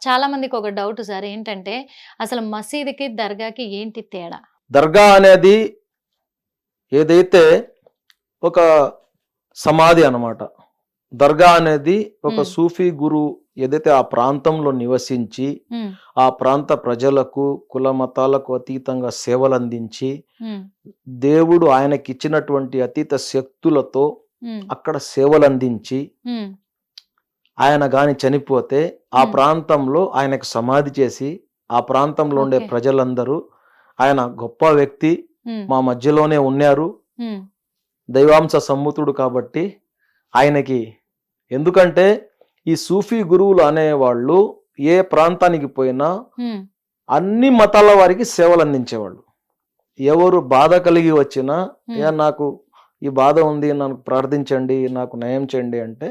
చాలా మందికి ఒక డౌట్ సార్ ఏంటంటే అసలు మసీదుకి, దర్గాకి ఏంటి తేడా? దర్గా అనేది ఏదైతే ఒక సమాధి అన్నమాట. దర్గా అనేది ఒక సూఫీ గురు ఏదైతే ఆ ప్రాంతంలో నివసించి ఆ ప్రాంత ప్రజలకు కుల మతాలకు అతీతంగా సేవలు అందించి దేవుడు ఆయనకి ఇచ్చినటువంటి అతీత శక్తులతో అక్కడ సేవలు అందించి ఆయన గాని చనిపోతే ఆ ప్రాంతంలో ఆయనకు సమాధి చేసి ఆ ప్రాంతంలో ఉండే ప్రజలందరూ ఆయన గొప్ప వ్యక్తి మా మధ్యలోనే ఉన్నారు, దైవాంశ సమ్ముతుడు కాబట్టి ఆయనకి, ఎందుకంటే ఈ సూఫీ గురువులు అనేవాళ్ళు ఏ ప్రాంతానికి పోయినా అన్ని మతాల వారికి సేవలు అందించేవాళ్ళు. ఎవరు బాధ కలిగి వచ్చినా నాకు ఈ బాధ ఉంది, నాకు ప్రార్థించండి, నాకు నయం చేయండి అంటే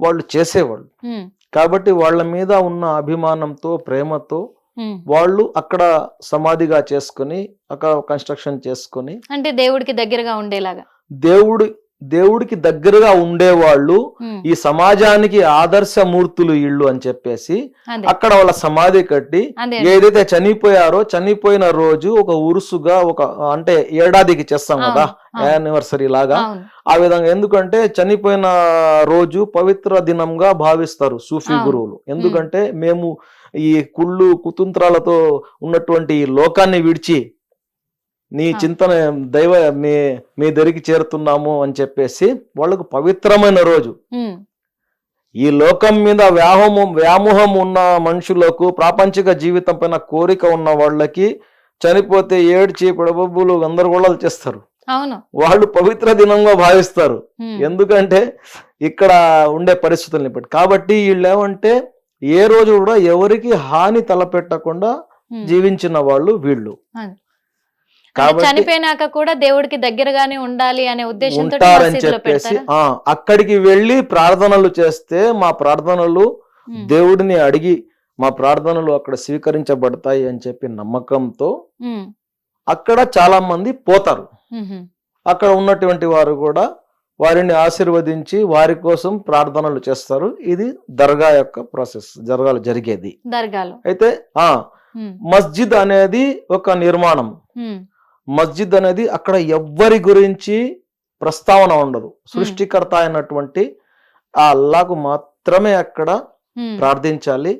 వాళ్ళు చేసేవాళ్ళు. కాబట్టి వాళ్ళ మీద ఉన్న అభిమానంతో ప్రేమతో వాళ్ళు అక్కడ సమాధిగా చేసుకుని అక్కడ కన్స్ట్రక్షన్ చేసుకుని అంటే దేవుడికి దగ్గరగా ఉండేలాగా దేవుడికి దగ్గరగా ఉండేవాళ్ళు ఈ సమాజానికి ఆదర్శమూర్తులు ఇళ్ళు అని చెప్పేసి అక్కడ వాళ్ళ సమాధి కట్టి ఏదైతే చనిపోయారో చనిపోయిన రోజు ఒక ఉరుసుగా ఒక అంటే ఏడాదికి చేస్తాం కదా యానివర్సరీ లాగా, ఆ విధంగా. ఎందుకంటే చనిపోయిన రోజు పవిత్ర దినంగా భావిస్తారు సూఫీ గురువులు. ఎందుకంటే మేము ఈ కుళ్ళు కుతంత్రాలతో ఉన్నటువంటి లోకాన్ని విడిచి నీ చింతన దైవ మీ దరికి చేరుతున్నాము అని చెప్పేసి వాళ్ళకు పవిత్రమైన రోజు. ఈ లోకం మీద వ్యామోహం ఉన్న మనుషులకు, ప్రాపంచిక జీవితం పైన కోరిక ఉన్న వాళ్ళకి చనిపోతే ఏడ్చి పిడబొబ్బులు గందరగోళాలు చేస్తారు. వాళ్ళు పవిత్ర దినంగా భావిస్తారు. ఎందుకంటే ఇక్కడ ఉండే పరిస్థితుల్ని బట్టి. కాబట్టి వీళ్ళు ఏమంటే ఏ రోజు కూడా ఎవరికి హాని తలపెట్టకుండా జీవించిన వాళ్ళు వీళ్ళు. చనిపోయినాక కూడా దేవుడికి దగ్గరగానే ఉండాలి అనే ఉద్దేశంతో ఉంటారని చెప్పేసి అక్కడికి వెళ్ళి ప్రార్థనలు చేస్తే మా ప్రార్థనలు దేవుడిని అడిగి మా ప్రార్థనలు అక్కడ స్వీకరించబడతాయి అని చెప్పి నమ్మకంతో అక్కడ చాలా మంది పోతారు. అక్కడ ఉన్నటువంటి వారు కూడా వారిని ఆశీర్వదించి వారి కోసం ప్రార్థనలు చేస్తారు. ఇది దర్గా యొక్క ప్రాసెస్ జరిగేది దర్గాలో. అయితే మస్జిద్ అనేది ఒక నిర్మాణం. మస్జిద్ అనేది అక్కడ ఎవ్వరి గురించి ప్రస్తావన ఉండదు. సృష్టికర్త అయినటువంటి ఆ అల్లాకు మాత్రమే అక్కడ ప్రార్థించాలి,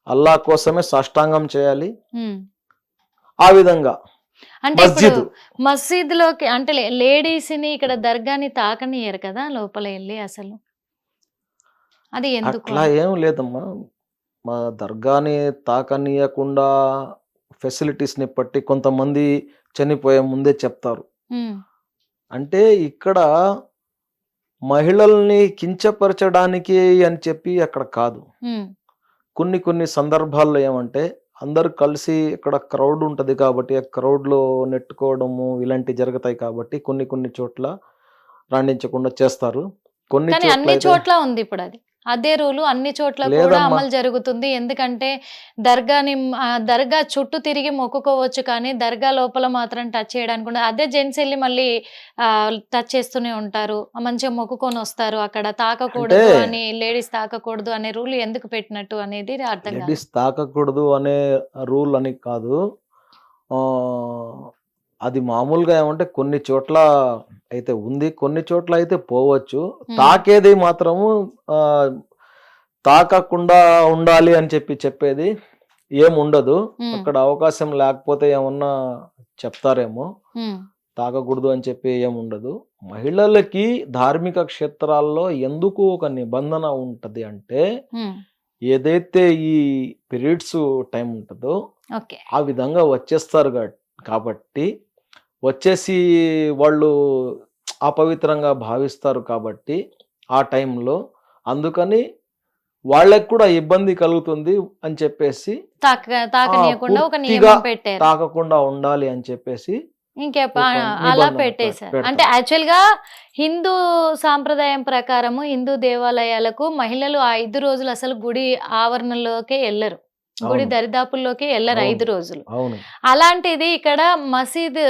అల్లా కోసమే సాష్టాంగం చేయాలి. ఆ విధంగా అంటే మస్జిద్ లోకి అంటే లేడీస్ ని ఇక్కడ దర్గాని తాకనియరు కదా లోపల వెళ్ళి. అసలు అది ఎందుకు? అట్లా ఏం లేదమ్మా. మా దర్గాని తాకనీయకుండా ఫెసిలిటీస్ ని బట్టి కొంతమంది చనిపోయే ముందే చెప్తారు. అంటే ఇక్కడ మహిళల్ని కించపరచడానికి అని చెప్పి అక్కడ కాదు. కొన్ని సందర్భాల్లో ఏమంటే అందరు కలిసి ఇక్కడ క్రౌడ్ ఉంటది కాబట్టి ఆ క్రౌడ్ లో నెట్టుకోవడము ఇలాంటి జరుగుతాయి కాబట్టి కొన్ని చోట్ల రాణించకుండా చేస్తారు. అన్ని చోట్ల ఉంది ఇప్పుడు అది అదే రూలు అన్ని చోట్ల కూడా అమలు జరుగుతుంది. ఎందుకంటే దర్గా చుట్టూ తిరిగి మొక్కుకోవచ్చు, కానీ దర్గా లోపల మాత్రం టచ్ చేయడానికి ఉండదు. అదే జెంట్స్ వెళ్ళి మళ్ళీ టచ్ చేస్తూనే ఉంటారు, మంచిగా మొక్కుకొని వస్తారు. అక్కడ తాకకూడదు అని, లేడీస్ తాకకూడదు అనే రూల్ ఎందుకు పెట్టినట్టు అనేది అర్థం కాదు. లేడీస్ తాకకూడదు అనే రూల్ అని కాదు, అది మామూలుగా ఏమంటే కొన్ని చోట్ల అయితే ఉంది, కొన్ని చోట్ల అయితే పోవచ్చు. తాకేది మాత్రము తాకకుండా ఉండాలి అని చెప్పేది ఏముండదు. అక్కడ అవకాశం లేకపోతే ఏమన్నా చెప్తారేమో, తాకకూడదు అని చెప్పి ఏముండదు. మహిళలకి ధార్మిక క్షేత్రాల్లో ఎందుకు ఒక నిబంధన ఉంటది అంటే ఏదైతే ఈ పీరియడ్స్ టైం ఉంటుందో ఆ విధంగా వచ్చేస్తారు కాబట్టి వచ్చేసి వాళ్ళు అపవిత్రంగా భావిస్తారు కాబట్టి ఆ టైంలో అందుకని వాళ్ళకి కూడా ఇబ్బంది కలుగుతుంది అని చెప్పేసి తాకకుండా ఉండాలి అని చెప్పేసి అలా పెట్టేశారు. అంటే యాక్చువల్ గా హిందూ సాంప్రదాయం ప్రకారము హిందూ దేవాలయాలకు మహిళలు 5 రోజులు అసలు గుడి ఆవరణలోకే వెళ్ళరు, గుడి దరిదాపుల్లోకి వెళ్ళరు 5 రోజులు. అలాంటిది ఇక్కడ మసీద్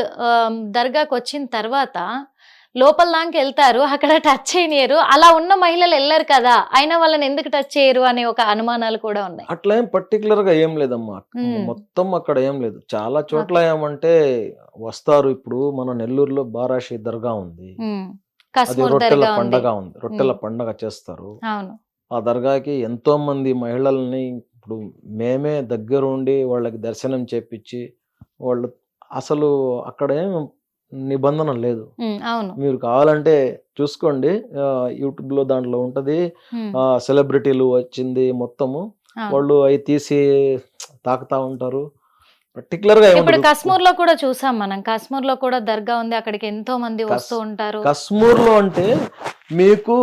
దర్గాకు వచ్చిన తర్వాత లోపల దానికి వెళ్తారు, అక్కడ టచ్ చేయనియరు. అలా ఉన్న మహిళలు వెళ్ళారు కదా, అయినా వాళ్ళని ఎందుకు టచ్ చేయరు అనే ఒక అనుమానాలు కూడా ఉన్నాయి. అట్లా ఏం పర్టికులర్ గా ఏం లేదమ్మా. ఉమ్, మొత్తం అక్కడ ఏం లేదు. చాలా చోట్ల ఓకే. ఏమంటే వస్తారు. ఇప్పుడు మన నెల్లూరులో బారాషి దర్గా ఉంది. ఉమ్, అది కస్మూర్ రొట్టెల దర్గా ఉంది. పండగ ఉంది. రొట్టెల ఉమ్, పండగ చేస్తారు. అవును. ఆ దర్గాకి ఎంతో మంది మహిళల్ని ఇప్పుడు మేమే దగ్గరుండి వాళ్ళకి దర్శనం చేపించి వాళ్ళు అసలు అక్కడ ఏం నిబంధన లేదు. అవును. మీరు కావాలంటే చూసుకోండి. యూట్యూబ్లో దాంట్లో ఉంటది. ఉమ్, సెలబ్రిటీలు వచ్చింది మొత్తము అవును. వాళ్ళు అవి తీసి తాకుతా ఉంటారు. పర్టికులర్ గా ఇప్పుడు ఏముండదు. కస్మూర్ లో కూడా చూసాం మనం, కస్మూర్ లో కూడా దర్గా ఉంది, అక్కడికి ఎంతో మంది వస్తూ ఉంటారు. కశ్మూర్లో అంటే మీకు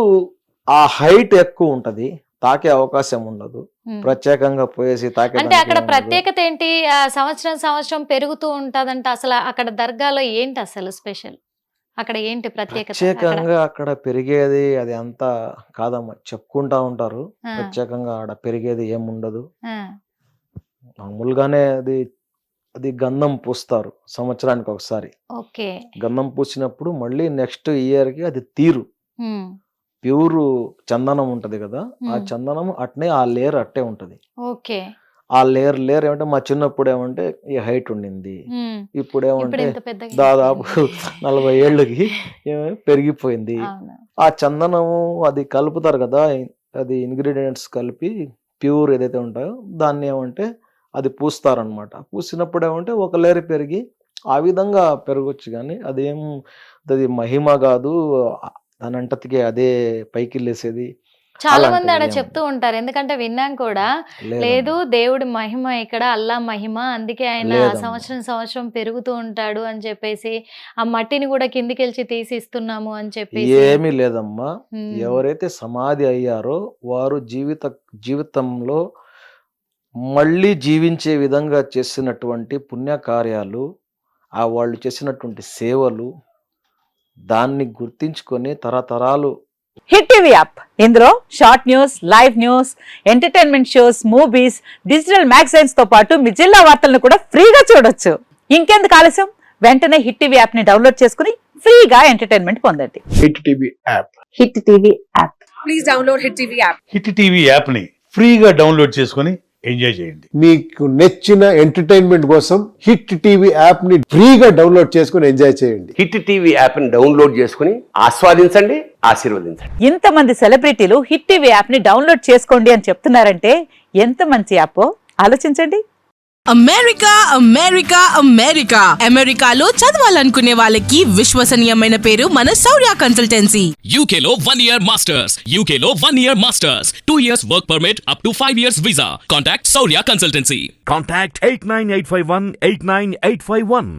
ఆ హైట్ ఎక్కువ ఉంటది, తాకే అవకాశం ఉండదు. ఉమ్. ప్రత్యేకంగా పోయేసి అంటే తాకేదానికి అక్కడ ఏం ఉండదు. ప్రత్యేకత ఏంటి? సంవత్సరం సంవత్సరం పెరుగుతూ ఉంటదంట. అసలు అక్కడ దర్గాలో ఏంటి అసలు స్పెషల్? అక్కడ ఏంటి ప్రత్యేకత అక్కడ? ప్రత్యేకంగా అక్కడ పెరిగేది అది అంతా కాదమ్మా, చెప్పుకుంటా ఉంటారు. ఆ, ప్రత్యేకంగా ఆడ పెరిగేది ఏముండదు. ఆ, మామూలుగానే అది అది గంధం పూస్తారు సంవత్సరానికి ఒకసారి. ఓకే. గంధం పూసినప్పుడు మళ్ళీ నెక్స్ట్ ఇయర్ కి అది తీరు ఉమ్, ప్యూరు చందనం ఉంటది కదా, ఆ ఉమ్, చందనం అట్నే ఆ లేయర్ అట్టే ఉంటది. ఓకే. ఆ లేయర్ ఏమంటే మా చిన్నప్పుడు ఏమంటే ఈ హైట్ ఉండింది. ఉమ్, ఇప్పుడు ఇప్పుడు ఏమంటే ఇంత పెద్దగా దాదాపు అయిపోయింది. 40 ఏళ్ళకి పెరిగిపోయింది. అవును. ఆ చందనము అది కలుపుతారు కదా, అది ఇంగ్రీడియంట్స్ కలిపి ప్యూర్ ఏదైతే ఉంటాయో దాన్ని ఏమంటే అది పూస్తారనమాట. పూసినప్పుడు ఏమంటే ఒక లేయర్ పెరిగి ఆ విధంగా పెరగచ్చు. కానీ అదేం అది మహిమ కాదు. దాని అంటతికి అదే పైకి లేసేది చాలా మంది అలాంటిది ఆడ ఏం చెప్తూ ఉంటారు, ఎందుకంటే విన్నాం కూడా. లేదు, లేదమ్మా. దేవుడి మహిమ ఇక్కడ, అల్లా మహిమ, అందుకే ఆయన లేదమ్మా. సంవత్సరం సంవత్సరం పెరుగుతూ ఉంటాడు అని చెప్పేసి, ఆ మట్టిని కూడా కిందికెళ్ళి తీసి ఇస్తున్నాము అని చెప్పేసి. ఏమీ లేదమ్మా. ఉమ్, ఎవరైతే సమాధి అయ్యారో వారు జీవితంలో మళ్ళీ జీవించే విధంగా చేసినటువంటి పుణ్యకార్యాలు, ఆ వాళ్ళు చేసినటువంటి సేవలు, దాన్ని గుర్తించుకొని తరతరాలు హిట్ టీవీ యాప్ ఇందులో short news, live news, entertainment shows, movies, digital magazines తో పాటు మీ జిల్లా వార్తలను కూడా ఫ్రీగా చూడొచ్చు. ఇంకెందుకు ఆలస్యం, వెంటనే హిట్ టీవీ యాప్ ని డౌన్లోడ్ చేసుకుని ఫ్రీగా ఎంటర్టైన్మెంట్ పొందండి. Hit TV app. Hit TV app. Please download Hit TV app. Hit TV యాప్ని ఫ్రీగా డౌన్లోడ్ చేసుకొని ఎంజాయ్ చేయండి. మీకు నచ్చిన ఎంటర్టైన్మెంట్ కోసం హిట్ టీవీ యాప్ ని ఫ్రీగా డౌన్లోడ్ చేసుకుని ఎంజాయ్ చేయండి. హిట్ టీవీ యాప్ని డౌన్లోడ్ చేసుకుని ఆస్వాదించండి, ఆశీర్వదించండి. ఇంతమంది సెలబ్రిటీలు హిట్ టీవీ యాప్ ని డౌన్లోడ్ చేసుకోండి అని చెప్తున్నారంటే ఎంత మంచి యాప్ ఆలోచించండి. అమెరికా అమెరికా అమెరికా అమెరికాలో చదవాలనుకునే వాళ్ళకి విశ్వసనీయమైన పేరు మన శౌర్య consultancy. UK Law 1 Year Masters. UK Law 1 Year Masters. 2 years work permit up to 5 years visa. Contact Saurya Consultancy. Contact 89851 89851.